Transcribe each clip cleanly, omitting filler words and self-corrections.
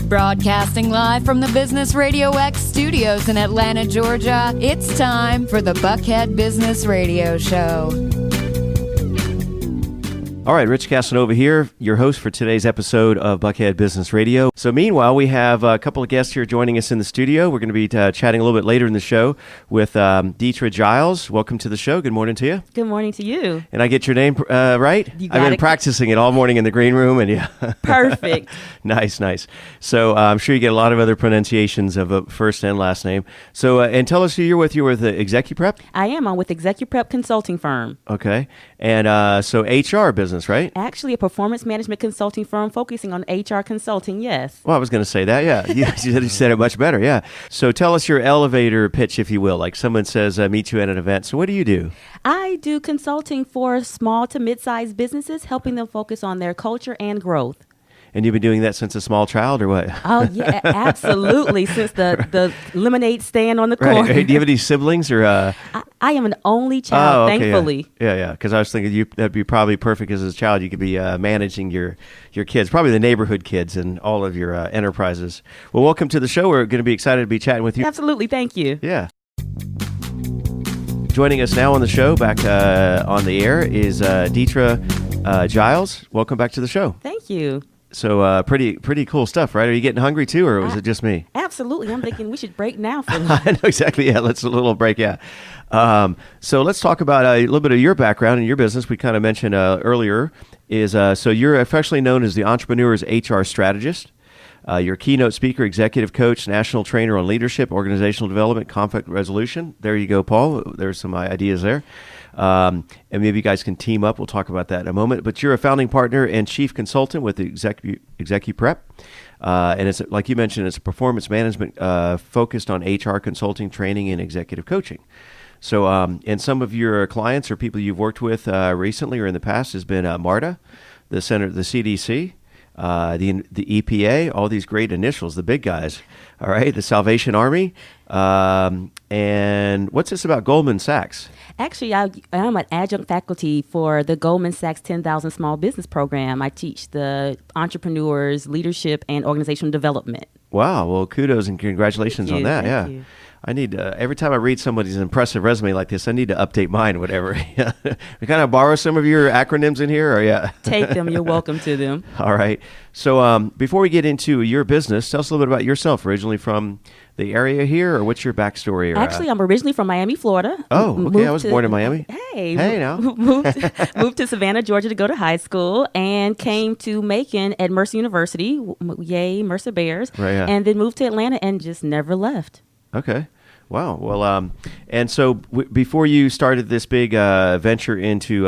Broadcasting live from the Business Radio X studios in Atlanta, Georgia, it's time for the Buckhead Business Radio Show. All right, Rich Casanova here, your host for today's episode of Buckhead Business Radio. So meanwhile, we have a couple of guests here joining us in the studio. We're going to be chatting a little bit later in the show with Dethra Giles. Welcome to the show. Good morning to you. Good morning to you. And I get your name right? You got I've been it. practicing it all morning in the green room. And yeah. Perfect. Nice. So I'm sure you get a lot of other pronunciations of a first and last name. So, and tell us who you're with. You're with ExecuPrep? I am. I'm with ExecuPrep consulting firm. Okay. And so HR business, right? Actually, a performance management consulting firm focusing on HR consulting, yes. Well, I was going to say that, yeah. You said it much better, yeah. So tell us your elevator pitch, if you will. Like someone says, meet you at an event. So what do you do? I do consulting for small to mid-sized businesses, helping them focus on their culture and growth. And you've been doing that since a small child, or what? Oh, yeah, absolutely. Since the lemonade stand on the corner. Right. Do you have any siblings, or? I am an only child, thankfully. Yeah. Because I was thinking that'd be probably perfect as a child. You could be managing your kids, probably the neighborhood kids and all of your enterprises. Well, welcome to the show. We're going to be excited to be chatting with you. Absolutely. Thank you. Yeah. Joining us now on the show, back on the air, is Dethra Giles. Welcome back to the show. Thank you. So pretty cool stuff, right? Are you getting hungry too, or was it just me? Absolutely. I'm thinking we should break now for lunch. I know exactly. Yeah, let's a little break. Yeah. So let's talk about a little bit of your background and your business. We kind of mentioned earlier is so you're affectionately known as the Entrepreneur's HR Strategist. You're a keynote speaker, executive coach, national trainer on leadership, organizational development, conflict resolution. There you go, Paul. There's some ideas there. And maybe you guys can team up. We'll talk about that in a moment. But you're a founding partner and chief consultant with ExecuPrep. And it's, like you mentioned, it's a performance management focused on HR consulting, training, and executive coaching. So, and some of your clients or people you've worked with recently or in the past has been MARTA, the CDC, the EPA, all these great initials, the big guys, all right, the Salvation Army, and what's this about Goldman Sachs? Actually, I'm an adjunct faculty for the Goldman Sachs 10,000 Small Business Program. I teach the entrepreneurs, leadership, and organizational development. Wow, well, kudos and congratulations on that, Thank you. I need every time I read somebody's impressive resume like this, I need to update mine, whatever. We kind of borrow some of your acronyms in here, or yeah? Take them. You're welcome to them. All right. So before we get into your business, tell us a little bit about yourself. Originally from the area here, or what's your backstory? Or, Actually, I'm originally from Miami, Florida. Oh, okay. I was born in Miami. Hey now. moved to Savannah, Georgia to go to high school, and came to Macon at Mercer University. Yay, Mercer Bears. Right, yeah. And then moved to Atlanta and just never left. Okay. Wow. Well, and so before you started this big venture into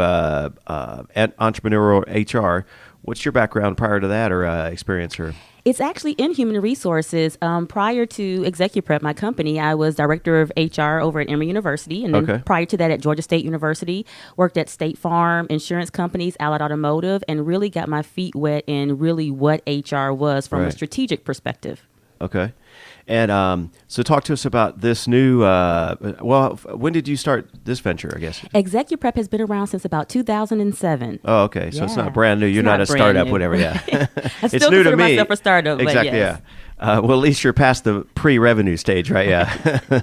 entrepreneurial HR, what's your background prior to that, or experience? Or It's actually in human resources. Prior to ExecuPrep, my company, I was director of HR over at Emory University. And then prior to that at Georgia State University, worked at State Farm, insurance companies, Allied Automotive, and really got my feet wet in really what HR was from a strategic perspective. Okay. And so talk to us about this new, when did you start this venture, I guess? ExecuPrep has been around since about 2007. Oh, okay. So it's not brand new. You're not a startup, whatever. Yeah. I still consider myself a startup, exactly, but yes. Yeah. Well, at least you're past the pre-revenue stage, right? Yeah.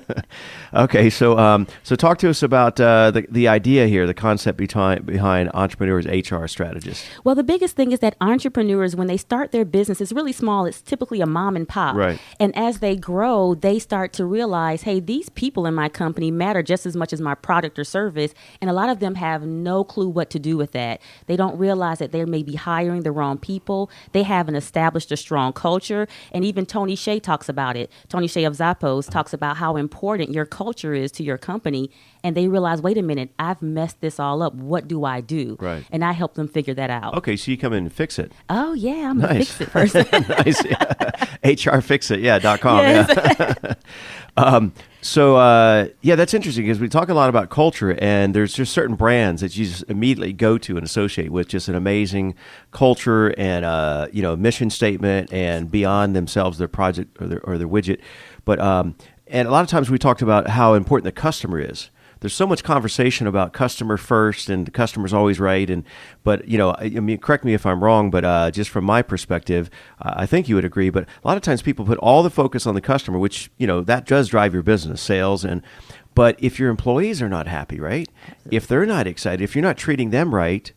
Okay. So talk to us about the idea here, the concept behind Entrepreneurs HR Strategist. Well, the biggest thing is that entrepreneurs, when they start their business, it's really small. It's typically a mom and pop. Right. And as they grow, they start to realize, hey, these people in my company matter just as much as my product or service. And a lot of them have no clue what to do with that. They don't realize that they may be hiring the wrong people. They haven't established a strong culture. And even Tony Shea talks about it. Tony Shea of Zappos talks about how important your culture is to your company. And they realize, wait a minute, I've messed this all up. What do I do? Right. And I help them figure that out. Okay, so you come in and fix it. Oh, yeah, I'm a fix-it person. Nice. Yeah. HRFixit.com. Yes. Yeah. Yeah, that's interesting because we talk a lot about culture, and there's just certain brands that you just immediately go to and associate with just an amazing culture and mission statement and beyond themselves, their project or their widget. But and a lot of times we talked about how important the customer is. there's so much conversation about customer first and the customer's always right. But I mean, correct me if I'm wrong, but just from my perspective, I think you would agree. But a lot of times people put all the focus on the customer, which that does drive your business, sales, but if your employees are not happy, right? If they're not excited, if you're not treating them right,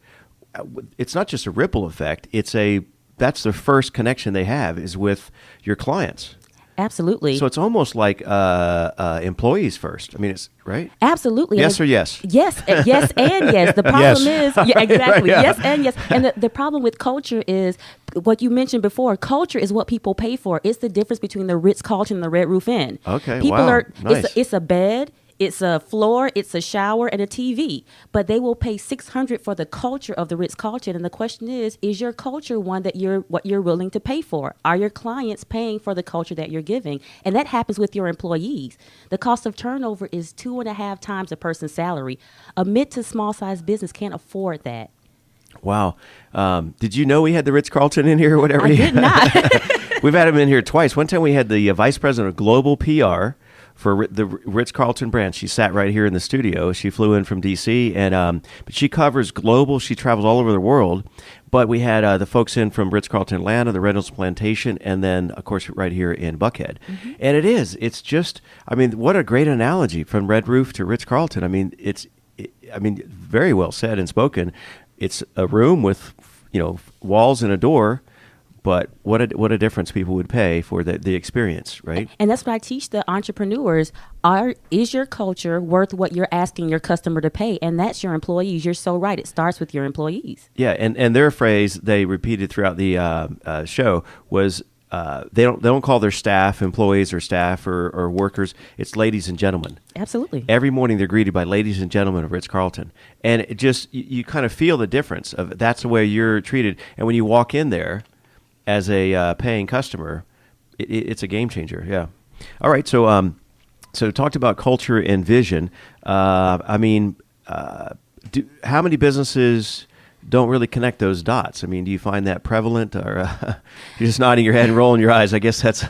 it's not just a ripple effect. That's the first connection they have is with your clients. Absolutely. So it's almost like employees first. I mean, it's right. Absolutely. Yes or yes? Yes, yes, and yes. The problem is, yeah, exactly. Right, yeah. Yes and yes. And the problem with culture is what you mentioned before. Culture is what people pay for. It's the difference between the Ritz-Carlton and the Red Roof Inn. Okay. People wow. are. Nice. It's a bed. It's a floor, it's a shower, and a TV. But they will pay $600 for the culture of the Ritz-Carlton. And the question is your culture one that what you're willing to pay for? Are your clients paying for the culture that you're giving? And that happens with your employees. The cost of turnover is 2.5 times a person's salary. A mid to small size business can't afford that. Wow. Did you know we had the Ritz-Carlton in here or whatever? I did not. We've had him in here twice. One time we had the vice president of global PR for the Ritz-Carlton brand. She sat right here in the studio. She flew in from D.C., and but she covers global. She travels all over the world. But we had the folks in from Ritz-Carlton Atlanta, the Reynolds Plantation, and then, of course, right here in Buckhead. Mm-hmm. And it's just, I mean, what a great analogy from Red Roof to Ritz-Carlton. I mean, very well said and spoken. It's a room with, walls and a door. But what a difference people would pay for the experience, right? And that's what I teach the entrepreneurs. Is your culture worth what you're asking your customer to pay? And that's your employees. You're so right. It starts with your employees. Yeah, and their phrase they repeated throughout the show was they don't call their staff employees or staff or workers. It's ladies and gentlemen. Absolutely. Every morning they're greeted by ladies and gentlemen of Ritz-Carlton. And it just you kind of feel the difference of that's the way you're treated. And when you walk in there as a paying customer, it's a game changer. Yeah. All right. So talked about culture and vision. How many businesses don't really connect those dots? I mean, do you find that prevalent, or you're just nodding your head and rolling your eyes? I guess that's.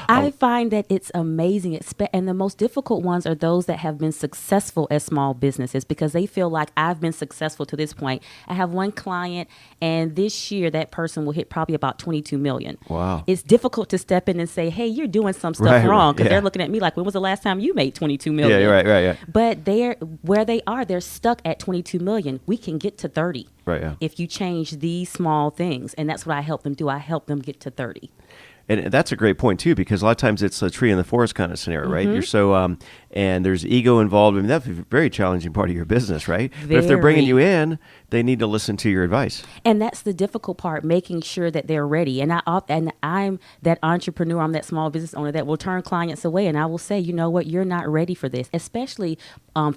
I find that it's amazing, and the most difficult ones are those that have been successful as small businesses because they feel like I've been successful to this point. I have one client, and this year that person will hit probably about $22 million. Wow! It's difficult to step in and say, "Hey, you're doing some stuff wrong," because they're looking at me like, "When was the last time you made $22 million?" Yeah, right. Yeah. But they're stuck at $22 million. We can get to 30. Right, yeah. If you change these small things. And that's what I help them do. I help them get to 30. And that's a great point, too, because a lot of times it's a tree in the forest kind of scenario, right? Mm-hmm. You're so, and there's ego involved. I mean, that's a very challenging part of your business, right? But if they're bringing you in, they need to listen to your advice. And that's the difficult part, making sure that they're ready. And I'm that entrepreneur, I'm that small business owner that will turn clients away. And I will say, you know what, you're not ready for this, especially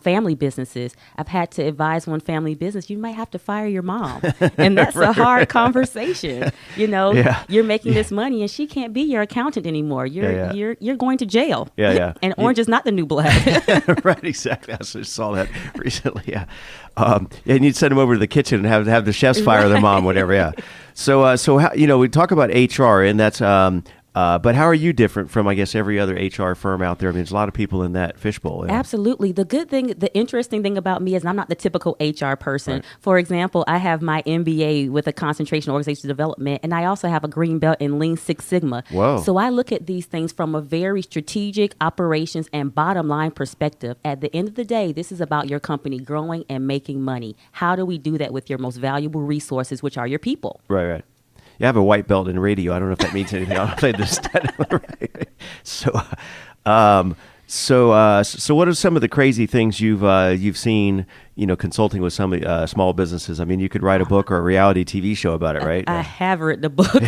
family businesses. I've had to advise one family business, you might have to fire your mom. And that's a hard conversation. You're making this money and she can't be your accountant anymore. You're going to jail. Yeah. And orange is not the new black. Right, exactly. I just saw that recently. Yeah. And you'd send them over to the kitchen and have the chefs fire their mom, whatever. Yeah. So how, we talk about HR, and that's but how are you different from, I guess, every other HR firm out there? I mean, there's a lot of people in that fishbowl. Yeah. Absolutely. The interesting thing about me is I'm not the typical HR person. Right. For example, I have my MBA with a concentration in organizational development, and I also have a green belt in Lean Six Sigma. Whoa. So I look at these things from a very strategic operations and bottom line perspective. At the end of the day, this is about your company growing and making money. How do we do that with your most valuable resources, which are your people? Right. You have a white belt in radio. I don't know if that means anything. I'll play this. So what are some of the crazy things you've seen, consulting with some small businesses? I mean, you could write a book or a reality TV show about it, right? I have written a book.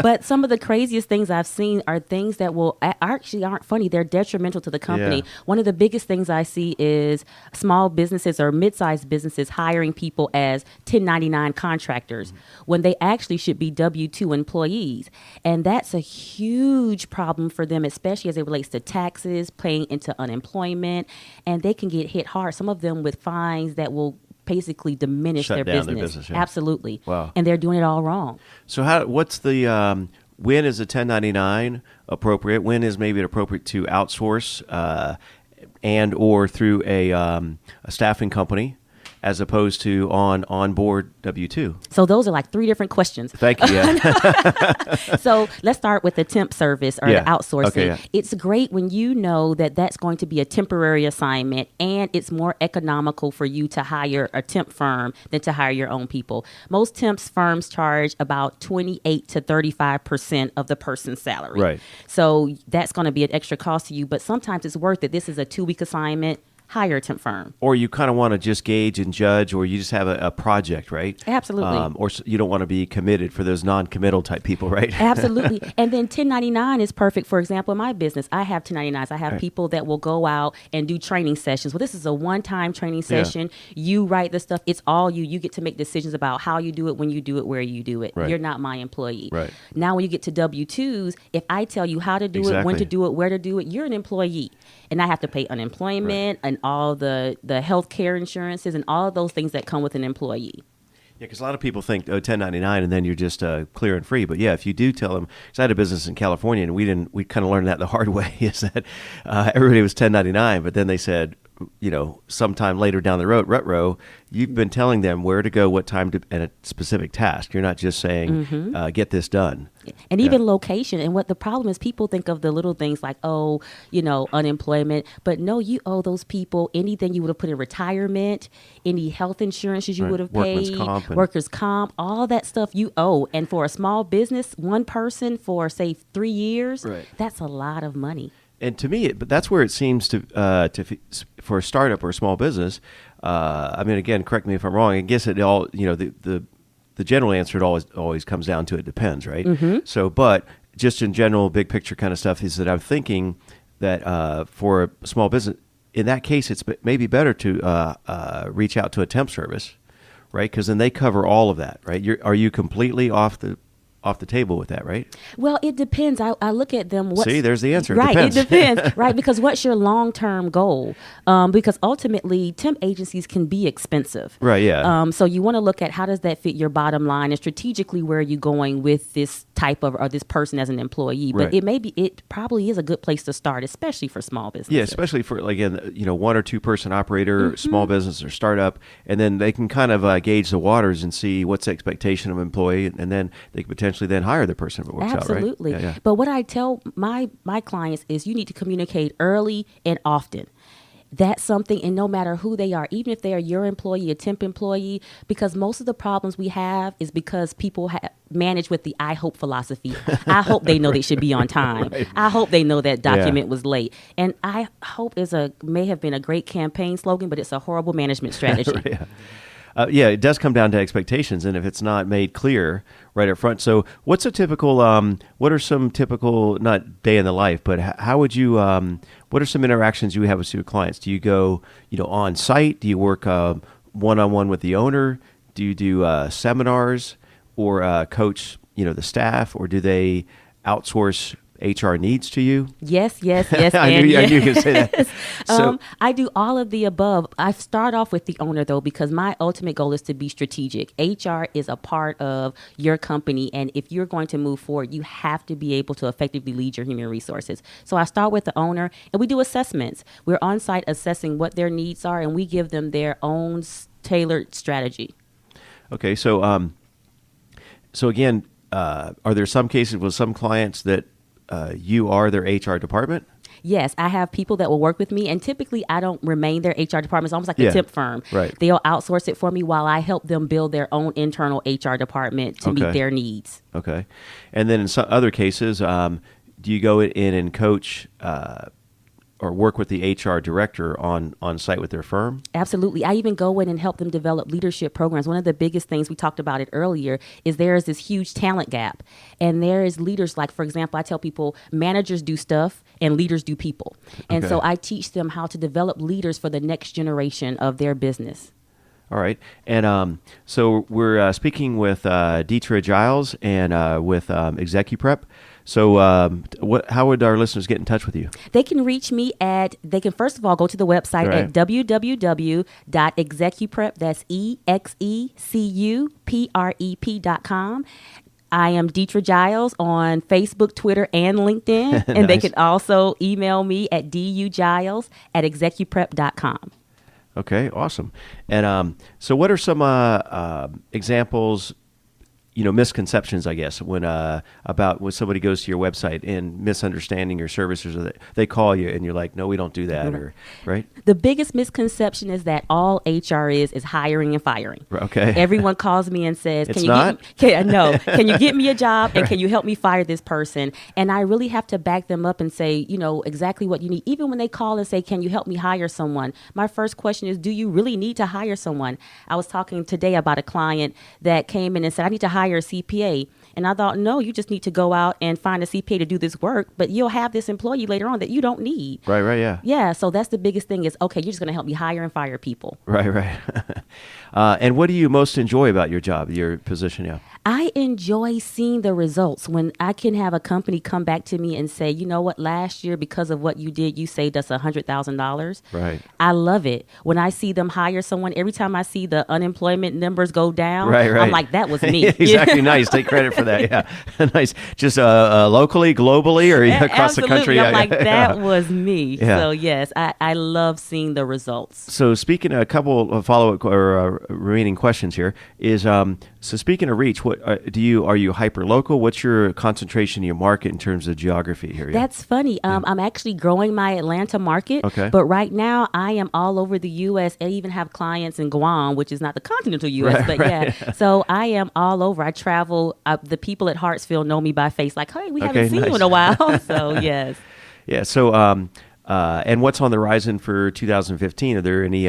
But some of the craziest things I've seen are things that actually aren't funny. They're detrimental to the company. Yeah. One of the biggest things I see is small businesses or mid-sized businesses hiring people as 1099 contractors when they actually should be W-2 employees. And that's a huge problem for them, especially as it relates to taxes, paying into unemployment, and they can get hit hard. Some of them with fines that will basically diminish their business. Yeah. Absolutely. Wow. And they're doing it all wrong. So what's the when is a 1099 appropriate? When is maybe it appropriate to outsource? and or through a staffing company, as opposed to on board W-2? So those are like 3 different questions. Thank you. Yeah. So let's start with the temp service or the outsourcing. Okay, yeah. It's great when you know that that's going to be a temporary assignment and it's more economical for you to hire a temp firm than to hire your own people. Most temps firms charge about 28 to 35% of the person's salary. Right. So that's going to be an extra cost to you, but sometimes it's worth it. This is a 2-week assignment. Hire a temp firm. Or you kind of want to just gauge and judge, or you just have a project, right? Absolutely. Or you don't want to be committed for those non-committal type people, right? Absolutely. And then 1099 is perfect. For example, in my business, I have 1099s. I have people that will go out and do training sessions. Well, this is a one-time training session. You write the stuff. It's all you. You get to make decisions about how you do it, when you do it, where you do it. Right. You're not my employee. Right. Now, when you get to W-2s, if I tell you how to do it, when to do it, where to do it, you're an employee. And I have to pay unemployment and all the health care insurances and all of those things that come with an employee. Yeah, because a lot of people think 1099 and then you're just clear and free. But yeah, if you do tell them, because I had a business in California and we kind of learned that the hard way, is that everybody was 1099, but then they said, sometime later down the road, retro, you've been telling them where to go, what time to, and a specific task. You're not just saying, get this done. And even location. And what the problem is, people think of the little things like, unemployment. But no, you owe those people anything you would have put in retirement, any health insurances you would have paid, workers' comp, all that stuff you owe. And for a small business, one person for, say, 3 years, that's a lot of money. And to me, but that's where it seems to for a startup or a small business. Again, correct me if I'm wrong. I guess it all, the general answer, it always comes down to it depends, right? Mm-hmm. So, but just in general, big picture kind of stuff is that I'm thinking that for a small business, in that case, it's maybe better to reach out to a temp service, right? Because then they cover all of that, right? Are you completely off the table with that, right? Well, it depends. I look at them. See, there's the answer. Right, it depends, right? Because what's your long-term goal? Because ultimately, temp agencies can be expensive. Right, yeah. So you want to look at how does that fit your bottom line, and strategically where are you going with this type of, or this person as an employee. But it probably is a good place to start, especially for small businesses. Yeah, especially for, again, 1 or 2 person operator, small business or startup, and then they can kind of gauge the waters and see what's the expectation of an employee, and then they can potentially then hire the person if it works Absolutely. out, right? Yeah. But what I tell my clients is you need to communicate early and often. That's something, and no matter who they are, even if they are your employee, a temp employee, because most of the problems we have is because people manage with the I hope philosophy. I hope they know they should be on time. Right. I hope they know that document was late. And I hope may have been a great campaign slogan, but it's a horrible management strategy. It does come down to expectations, and if it's not made clear right up front. So what's a typical, what are some typical, not day in the life, but how would you, what are some interactions you have with your clients? Do you go, on site? Do you work one-on-one with the owner? Do you do seminars or coach, the staff, or do they outsource HR needs to you? Yes. I knew you could say that. So, I do all of the above. I start off with the owner, though, because my ultimate goal is to be strategic. HR is a part of your company, and if you're going to move forward, you have to be able to effectively lead your human resources. So I start with the owner, and we do assessments. We're on site assessing what their needs are, and we give them their own tailored strategy. Okay, so again, are there some cases with some clients that you are their HR department? Yes, I have people that will work with me, and typically I don't remain their HR department. It's almost like a temp firm. Right. They'll outsource it for me while I help them build their own internal HR department to meet their needs. Okay. And then in some other cases, do you go in and coach or work with the HR director on site with their firm? Absolutely. I even go in and help them develop leadership programs. One of the biggest things, we talked about it earlier, is there is this huge talent gap. And there is leaders, like, for example, I tell people managers do stuff and leaders do people. And so I teach them how to develop leaders for the next generation of their business. All right. And so we're speaking with Dethra Giles and with ExecuPrep. So how would our listeners get in touch with you? They can reach me they can first of all go to the website at www.execuprep, that's ExecuPrep.com. I am Dethra Giles on Facebook, Twitter, and LinkedIn. And they Nice. can also email me at dugiles@execuprep.com. Okay, awesome. And so what are some examples, misconceptions, I guess, when about when somebody goes to your website and misunderstanding your services, or they call you and you're like, no, we don't do that, or right? The biggest misconception is that all HR is hiring and firing. Okay. Everyone calls me and says, It's "Can you not? can you get me a job and can you help me fire this person?" And I really have to back them up and say, exactly what you need. Even when they call and say, "Can you help me hire someone?" My first question is, do you really need to hire someone? I was talking today about a client that came in and said, "I need to hire a CPA." And I thought, no, you just need to go out and find a CPA to do this work, but you'll have this employee later on that you don't need. Right, yeah. Yeah, so that's the biggest thing is, okay, you're just going to help me hire and fire people. Right. And what do you most enjoy about your job, your position? Yeah. I enjoy seeing the results when I can have a company come back to me and say, you know what, last year, because of what you did, you saved us $100,000. Right. I love it. When I see them hire someone, every time I see the unemployment numbers go down, Right. I'm like, that was me. Exactly. Nice. Take credit for that. Yeah. Nice. Just locally, globally, or across the country? I'm like, that was me. Yeah. So yes, I love seeing the results. So speaking of a couple of follow-up or remaining questions here is, so speaking of reach, what are you hyper-local? What's your concentration in your market in terms of geography here? Yeah? That's funny. I'm actually growing my Atlanta market, Okay. but right now I am all over the U.S. I even have clients in Guam, which is not the continental U.S., but yeah. So I am all over. I travel. The people at Hartsfield know me by face, like, hey, we haven't seen you in a while. So yes. Yeah. So, and what's on the horizon for 2015? Are there any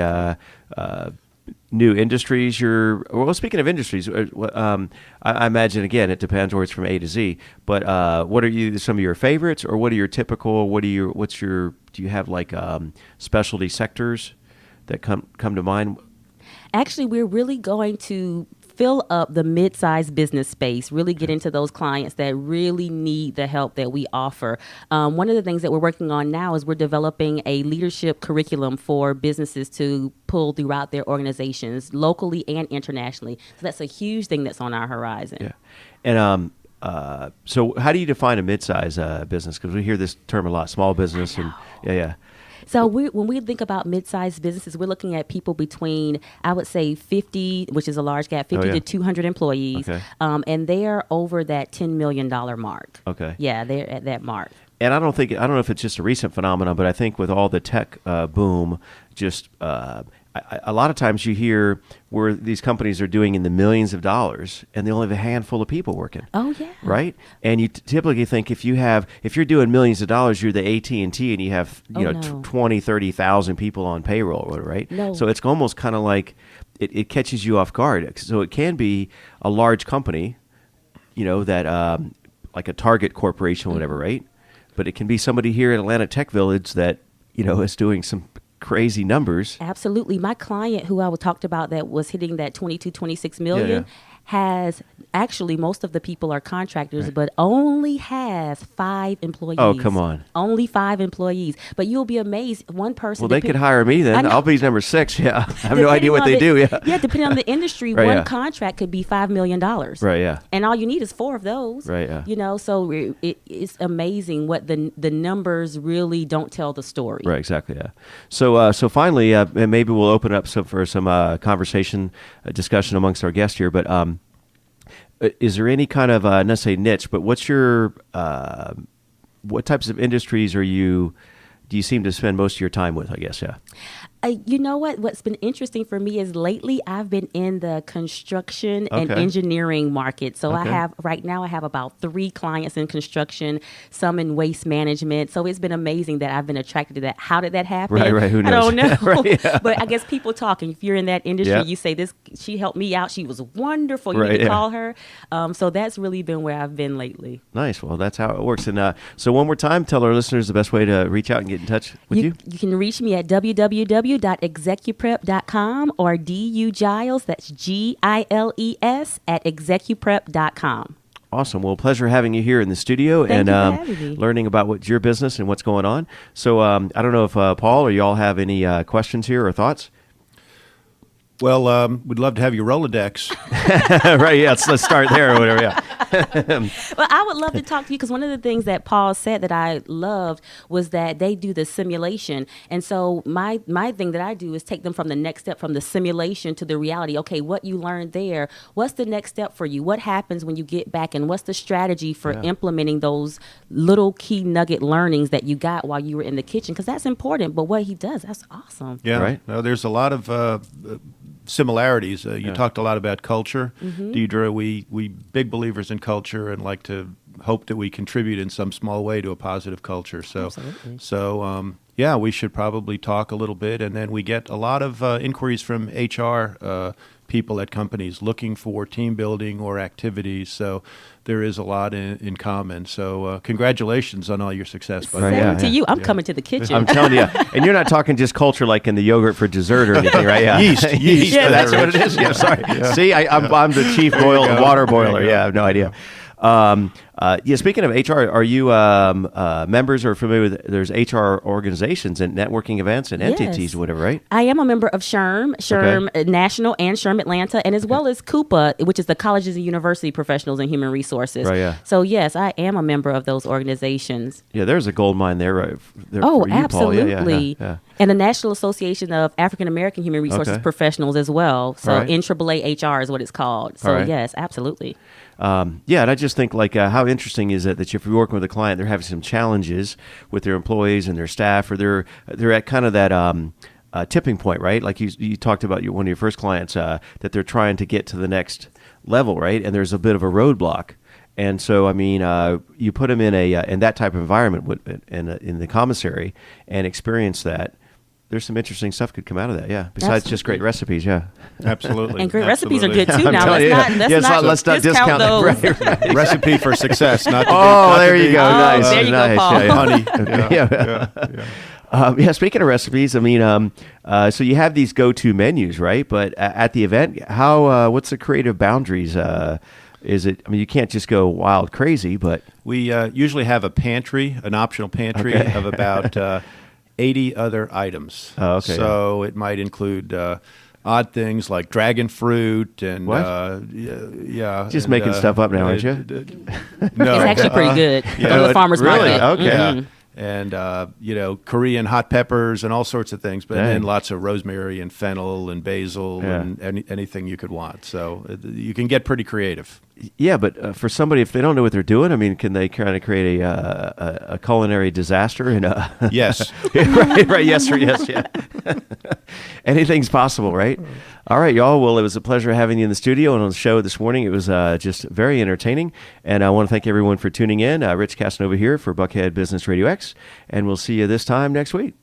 new industries speaking of industries, I imagine, again, it depends where it's from A to Z, but what are some of your favorites, or what are your typical, do you have like specialty sectors that come to mind? Actually, we're really going to fill up the mid-sized business space, really get into those clients that really need the help that we offer. One of the things that we're working on now is we're developing a leadership curriculum for businesses to pull throughout their organizations, locally and internationally. So that's a huge thing that's on our horizon. Yeah. And so how do you define a mid-size business? Because we hear this term a lot, small business. And yeah. So when we think about mid-sized businesses, we're looking at people between, I would say 50, which is a large gap, 50 to 200 employees. Okay. And they're over that $10 million mark. Okay. Yeah, they're at that mark. And I don't know if it's just a recent phenomenon, but I think with all the tech boom, just a lot of times you hear where these companies are doing in the millions of dollars, and they only have a handful of people working. Oh yeah. Right. And you typically think if you're doing millions of dollars, you're the AT&T, and you have 20, 30,000 people on payroll, right? No. So it's almost kind of like it catches you off guard. So it can be a large company, that like a Target Corporation, whatever, right? But it can be somebody here at Atlanta Tech Village that is doing some crazy numbers. Absolutely. My client who I talked about that was hitting that 26 million has actually, most of the people are contractors, but only has 5 employees. Oh, come on. Only 5 employees. But you'll be amazed. One person. Well, they could hire me then. I'll be number 6. Yeah. I have no idea what they do. Yeah. Yeah. Depending on the industry, one contract could be $5 million. Right. Yeah. And all you need is 4 of those. Right. Yeah. So it's amazing what the numbers really don't tell the story. Right. Exactly. Yeah. So finally, maybe we'll open up for some conversation, discussion amongst our guests here. But is there any kind of not say niche, but what's your what types of industries do you seem to spend most of your time with? I guess. Yeah. You know what? What's been interesting for me is lately I've been in the construction and engineering market. So I have about 3 clients in construction, some in waste management. So it's been amazing that I've been attracted to that. How did that happen? Right. Who knows? I don't know. Right, yeah. But I guess people talking. If you're in that industry, you say this. She helped me out. She was wonderful. You need to call her. So that's really been where I've been lately. Nice. Well, that's how it works. And so one more time, tell our listeners the best way to reach out and get in touch with you. You can reach me at www.execuprep.com or DU Giles, that's Giles at execuprep.com. Awesome. Well, pleasure having you here in the studio Thank you for having me. Learning about what's your business and what's going on. So I don't know if Paul or you all have any questions here or thoughts? Well, we'd love to have your Rolodex. Right, yeah, let's start there or whatever, yeah. Well, I would love to talk to you because one of the things that Paul said that I loved was that they do the simulation. And so my thing that I do is take them from the next step, from the simulation to the reality. Okay, what you learned there, what's the next step for you? What happens when you get back, and what's the strategy for implementing those little key nugget learnings that you got while you were in the kitchen? Because that's important. But what he does, that's awesome. Yeah, Right. No, there's a lot of similarities. You talked a lot about culture, Dethra. We big believers in culture and like to hope that we contribute in some small way to a positive culture. So, yeah, we should probably talk a little bit. And then we get a lot of inquiries from HR people at companies looking for team building or activities. So there is a lot in common. So congratulations on all your success. By the way. Same to you. I'm coming to the kitchen. I'm telling you, and you're not talking just culture like in the yogurt for dessert or anything, right? Yeah. Yeast. Yeah, that's what it is. Yeah, sorry. Yeah. See, I'm the chief water boiler. Yeah, I have no idea. Speaking of HR, are you members or familiar with, there's HR organizations and networking events and entities, whatever, right? I am a member of SHRM National and SHRM Atlanta, and as well as CUPA, which is the Colleges and University Professionals in Human Resources. Right, yeah. So, yes, I am a member of those organizations. Yeah, there's a gold mine there, right? There Oh, for you, absolutely. Paul. Yeah. And the National Association of African American Human Resources Professionals as well. So, Right. NAAA HR is what it's called. So, yes, absolutely. And I just think like how interesting is it that if you're working with a client, they're having some challenges with their employees and their staff, or they're at kind of that tipping point, right? Like you talked about one of your first clients that they're trying to get to the next level, right? And there's a bit of a roadblock. And so, I mean, you put them in in that type of environment in the commissary and experience that. There's some interesting stuff could come out of that, yeah. Besides just great recipes, yeah. Absolutely. And great recipes are good too. I'm Now telling let's you, not discount those. Right. Recipe for success. Not to There you go. Nice. There you go, nice. Paul. honey. Speaking of recipes, I mean, so you have these go-to menus, right? But at the event, what's the creative boundaries? Is it? I mean, you can't just go wild crazy, but We usually have an optional pantry of about 80 other items. Oh, okay. So it might include odd things like dragon fruit and just making stuff up now, aren't you? No, It's actually pretty good. Go to the farmer's really? market. Okay. Mhm. And Korean hot peppers and all sorts of things, but then lots of rosemary and fennel and basil and anything you could want. So you can get pretty creative. Yeah, but for somebody, if they don't know what they're doing, I mean, can they kind of create a culinary disaster? Yes. right, yes, or yes, yeah. Anything's possible, right? All right, y'all. Well, it was a pleasure having you in the studio and on the show this morning. It was just very entertaining, and I want to thank everyone for tuning in. Rich Casanova here for Buckhead Business Radio X, and we'll see you this time next week.